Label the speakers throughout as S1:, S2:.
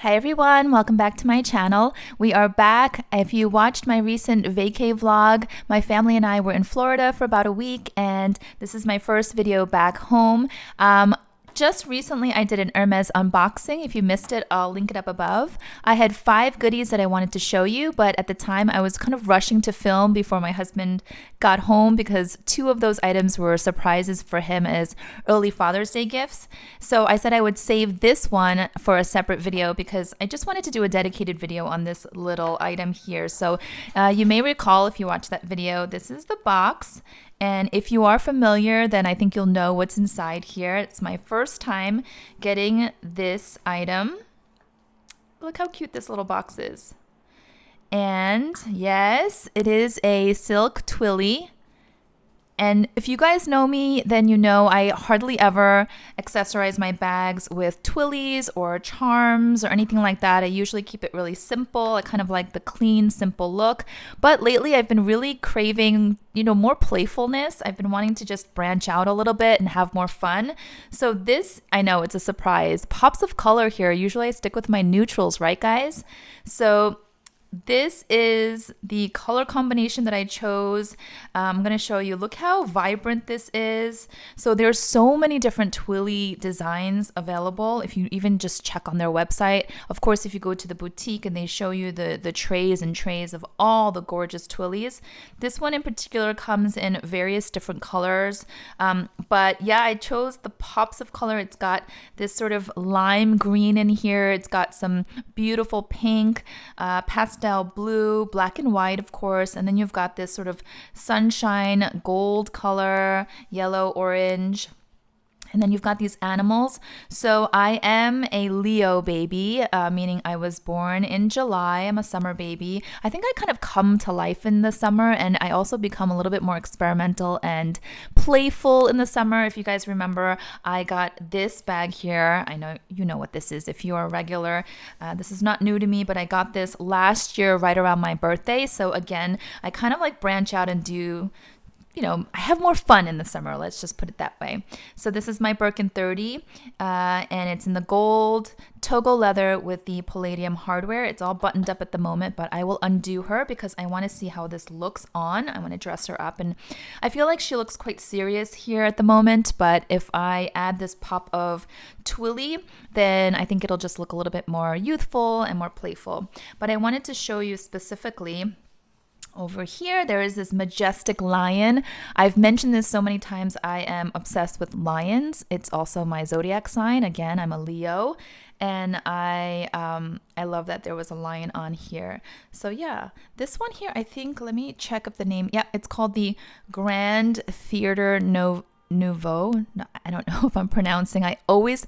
S1: Hi everyone, welcome back to my channel. We are back. If you watched my recent vacay vlog, my family and I were in Florida for about a week, and this is my first video back home. Just recently I did an Hermes unboxing. If you missed it, I'll link it up above. I had 5 goodies that I wanted to show you, but at the time I was kind of rushing to film before my husband got home because 2 of those items were surprises for him as early Father's Day gifts. So I said I would save this one for a separate video because I just wanted to do a dedicated video on this little item here. So you may recall if you watched that video, this is the box. And if you are familiar, then I think you'll know what's inside here. It's my first time getting this item. Look how cute this little box is. And yes, it is a silk twilly. And if you guys know me, then you know I hardly ever accessorize my bags with twillies or charms or anything like that. I usually keep it really simple. I kind of like the clean, simple look. But lately I've been really craving, more playfulness. I've been wanting to just branch out a little bit and have more fun. So this, I know it's a surprise. Pops of color here. Usually I stick with my neutrals, right guys? So this is the color combination that I chose. I'm going to show you. Look how vibrant this is. So there's so many different twilly designs available if you even just check on their website. Of course, if you go to the boutique and they show you the trays and trays of all the gorgeous twillies. This one in particular comes in various different colors. But yeah, I chose the pops of color. It's got this sort of lime green in here. It's got some beautiful pink, pastel blue, black and white, of course, and then you've got this sort of sunshine gold color, yellow, orange. And then you've got these animals. So I am a Leo baby, meaning I was born in July. I'm a summer baby. I think I kind of come to life in the summer, and I also become a little bit more experimental and playful in the summer. If you guys remember, I got this bag here. I know you know what this is if you are a regular. This is not new to me, but I got this last year right around my birthday. So again, I kind of like branch out and do I have more fun in the summer. Let's just put it that way. So this is my Birkin 30, and it's in the gold Togo leather with the palladium hardware. It's all buttoned up at the moment, but I will undo her because I want to see how this looks on. I want to dress her up, and I feel like she looks quite serious here at the moment, but if I add this pop of twilly, then I think it'll just look a little bit more youthful and more playful. But I wanted to show you specifically over here, there is this majestic lion. I've mentioned this so many times. I am obsessed with lions. It's also my zodiac sign. Again, I'm a Leo, and I love that there was a lion on here. So yeah, this one here, I think, let me check up the name. Yeah, it's called the Grand Theater Nouveau. No, I don't know if I'm pronouncing. I always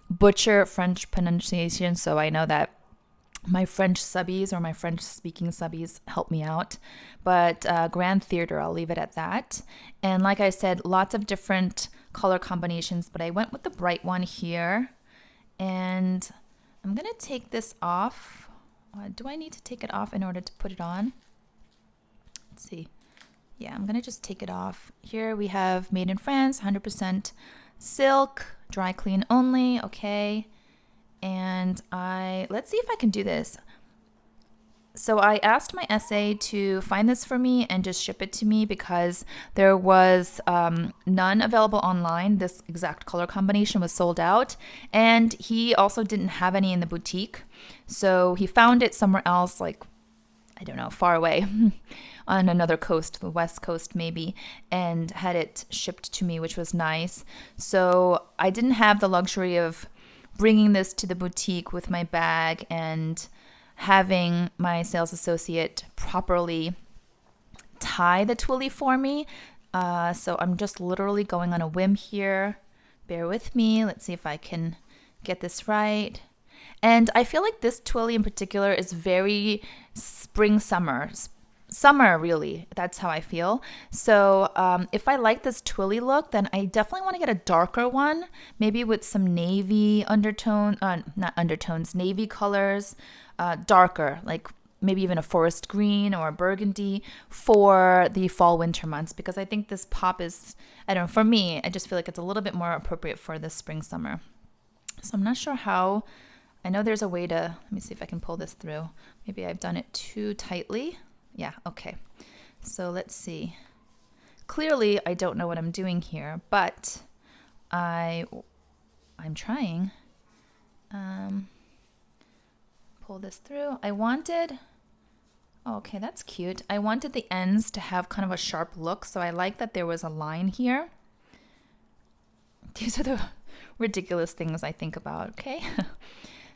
S1: butcher French pronunciation, so I know that my French subbies or my French speaking subbies help me out. But Grand Theater, I'll leave it at that. And like I said, lots of different color combinations, but I went with the bright one here. And I'm going to take this off. Do I need to take it off in order to put it on? Let's see. Yeah, I'm going to just take it off. Here we have made in France, 100% silk, dry clean only. Okay. And let's see if I can do this. So I asked my SA to find this for me and just ship it to me because there was none available online. This exact color combination was sold out. And he also didn't have any in the boutique. So he found it somewhere else, like, I don't know, far away on another coast, the West Coast maybe, and had it shipped to me, which was nice. So I didn't have the luxury of bringing this to the boutique with my bag and having my sales associate properly tie the twilly for me. So I'm just literally going on a whim here. Bear with me. Let's see if I can get this right. And I feel like this twilly in particular is very spring, summer, really. That's how I feel. So if I like this twilly look, then I definitely want to get a darker one, maybe with some navy undertone, not undertones, navy colors, darker, like maybe even a forest green or a burgundy for the fall winter months, because I think this pop is, I don't know, for me, I just feel like it's a little bit more appropriate for the spring summer. So I'm not sure how I know there's a way to, let me see if I can pull this through. Maybe I've done it too tightly. Yeah, okay. So let's see. Clearly, I don't know what I'm doing here, but I'm trying. Pull this through. I wanted, oh, okay, that's cute. I wanted the ends to have kind of a sharp look, so I like that there was a line here. These are the ridiculous things I think about, okay?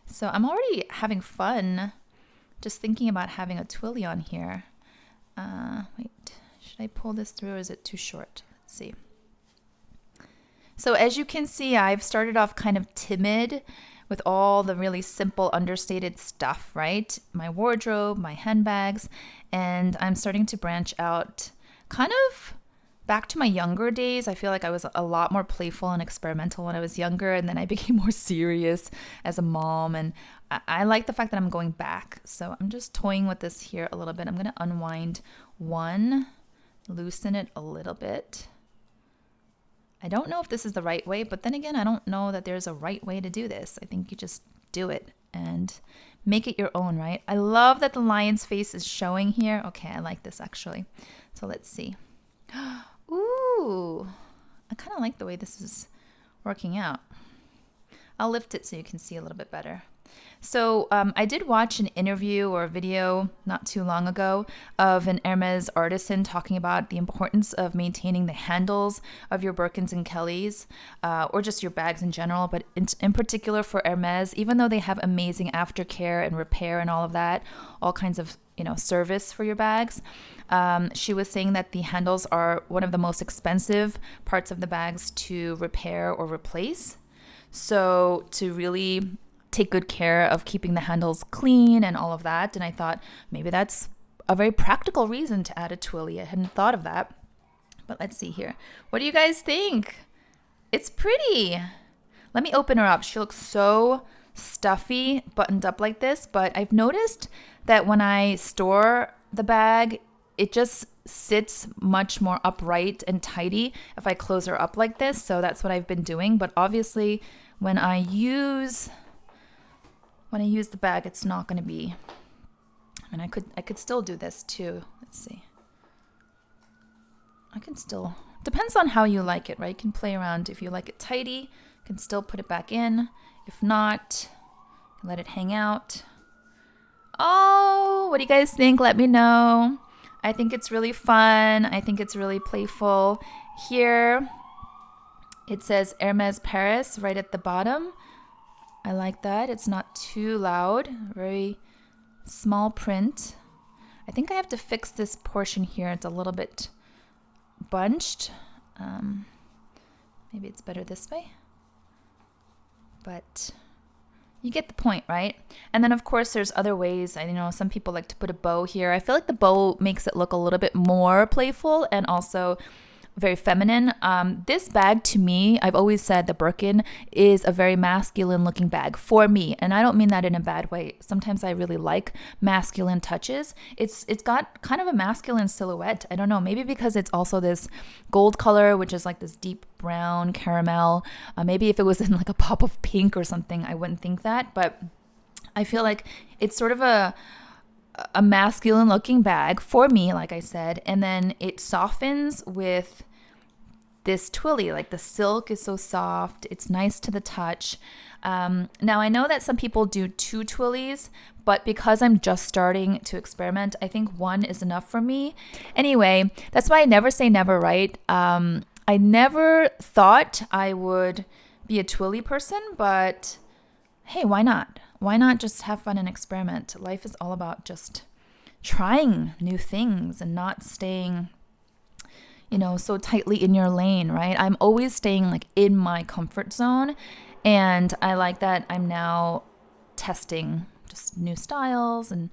S1: So I'm already having fun just thinking about having a twilly on here. Wait, should I pull this through or is it too short? Let's see. So as you can see, I've started off kind of timid with all the really simple, understated stuff, right? My wardrobe, my handbags, and I'm starting to branch out kind of back to my younger days. I feel like I was a lot more playful and experimental when I was younger, and then I became more serious as a mom, and I like the fact that I'm going back. So I'm just toying with this here a little bit. I'm going to unwind one, loosen it a little bit. I don't know if this is the right way, but then again, I don't know that there's a right way to do this. I think you just do it and make it your own, right? I love that the lion's face is showing here. Okay, I like this actually. So let's see. Ooh, I kind of like the way this is working out. I'll lift it so you can see a little bit better. So I did watch an interview or a video not too long ago of an Hermes artisan talking about the importance of maintaining the handles of your Birkins and Kellys, or just your bags in general, but in particular for Hermes, even though they have amazing aftercare and repair and all of that, all kinds of service for your bags. She was saying that the handles are one of the most expensive parts of the bags to repair or replace. So to really take good care of keeping the handles clean and all of that. And I thought maybe that's a very practical reason to add a twilly. I hadn't thought of that. But let's see here. What do you guys think? It's pretty. Let me open her up. She looks so stuffy, buttoned up like this. But I've noticed that when I store the bag, it just sits much more upright and tidy if I close her up like this. So that's what I've been doing. But obviously, when I use the bag, it's not going to be. I mean, I could still do this too. Let's see. I can still, depends on how you like it, right? You can play around. If you like it tidy, you can still put it back in. If not, let it hang out. Oh, what do you guys think? Let me know. I think it's really fun. I think it's really playful. Here, it says Hermes Paris right at the bottom. I like that. It's not too loud. Very small print. I think I have to fix this portion here. It's a little bit bunched. Maybe it's better this way. But you get the point, right? And then, of course, there's other ways. I know some people like to put a bow here. I feel like the bow makes it look a little bit more playful and also very feminine. This bag, to me, I've always said the Birkin is a very masculine looking bag for me. And I don't mean that in a bad way. Sometimes I really like masculine touches. It's got kind of a masculine silhouette. I don't know, maybe because it's also this gold color, which is like this deep brown caramel. Maybe if it was in like a pop of pink or something, I wouldn't think that. But I feel like it's sort of a masculine looking bag for me, like I said. And then it softens with this twilly. Like the silk is so soft. It's nice to the touch. Now I know that some people do 2 twillies, but because I'm just starting to experiment, I think 1 is enough for me. Anyway, that's why I never say never, right? I never thought I would be a twilly person, but hey, why not? Why not just have fun and experiment? Life is all about just trying new things and not staying, so tightly in your lane, right? I'm always staying like in my comfort zone. And I like that I'm now testing just new styles and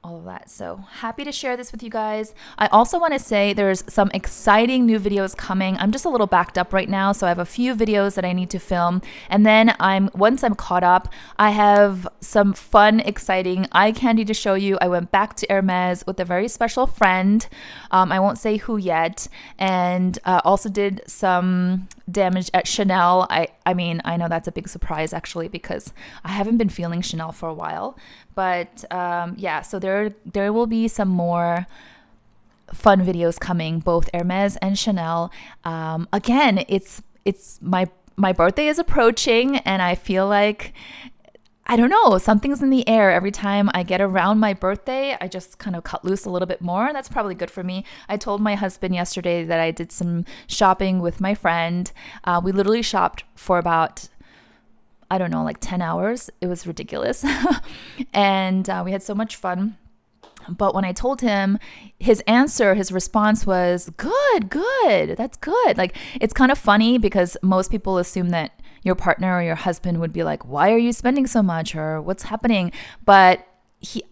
S1: all of that. So happy to share this with you guys. I also want to say there's some exciting new videos coming. I'm just a little backed up right now, so I have a few videos that I need to film. And then once I'm caught up, I have some fun, exciting eye candy to show you. I went back to Hermes with a very special friend. I won't say who yet. And also did some damaged at Chanel. I mean, I know that's a big surprise actually, because I haven't been feeling Chanel for a while. But yeah, so there will be some more fun videos coming, both Hermes and Chanel. Again, it's my birthday is approaching, and I feel like, I don't know, something's in the air. Every time I get around my birthday, I just kind of cut loose a little bit more. That's probably good for me. I told my husband yesterday that I did some shopping with my friend. We literally shopped for about, I don't know, like 10 hours. It was ridiculous. And we had so much fun. But when I told him, his response was, good, that's good. Like, it's kind of funny because most people assume that your partner or your husband would be like, why are you spending so much, or what's happening? But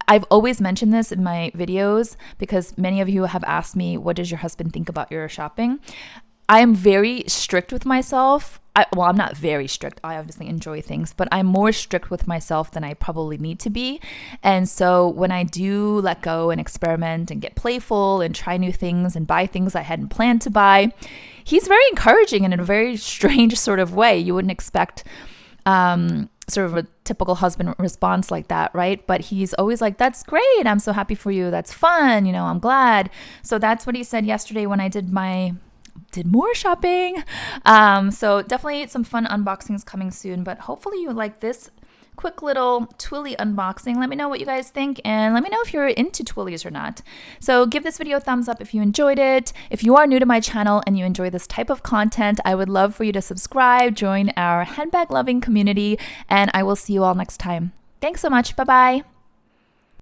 S1: I've always mentioned this in my videos because many of you have asked me, what does your husband think about your shopping? I am very strict with myself. Well, I'm not very strict. I obviously enjoy things, but I'm more strict with myself than I probably need to be. And so when I do let go and experiment and get playful and try new things and buy things I hadn't planned to buy, he's very encouraging in a very strange sort of way. You wouldn't expect sort of a typical husband response like that, right? But he's always like, that's great. I'm so happy for you. That's fun. You know, I'm glad. So that's what he said yesterday when I did more shopping. So definitely some fun unboxings coming soon, but hopefully you like this quick little twilly unboxing. Let me know what you guys think, and let me know if you're into twillies or not. So give this video a thumbs up if you enjoyed it. If you are new to my channel and you enjoy this type of content, I would love for you to subscribe, join our handbag loving community, and I will see you all next time. Thanks so much. Bye-bye.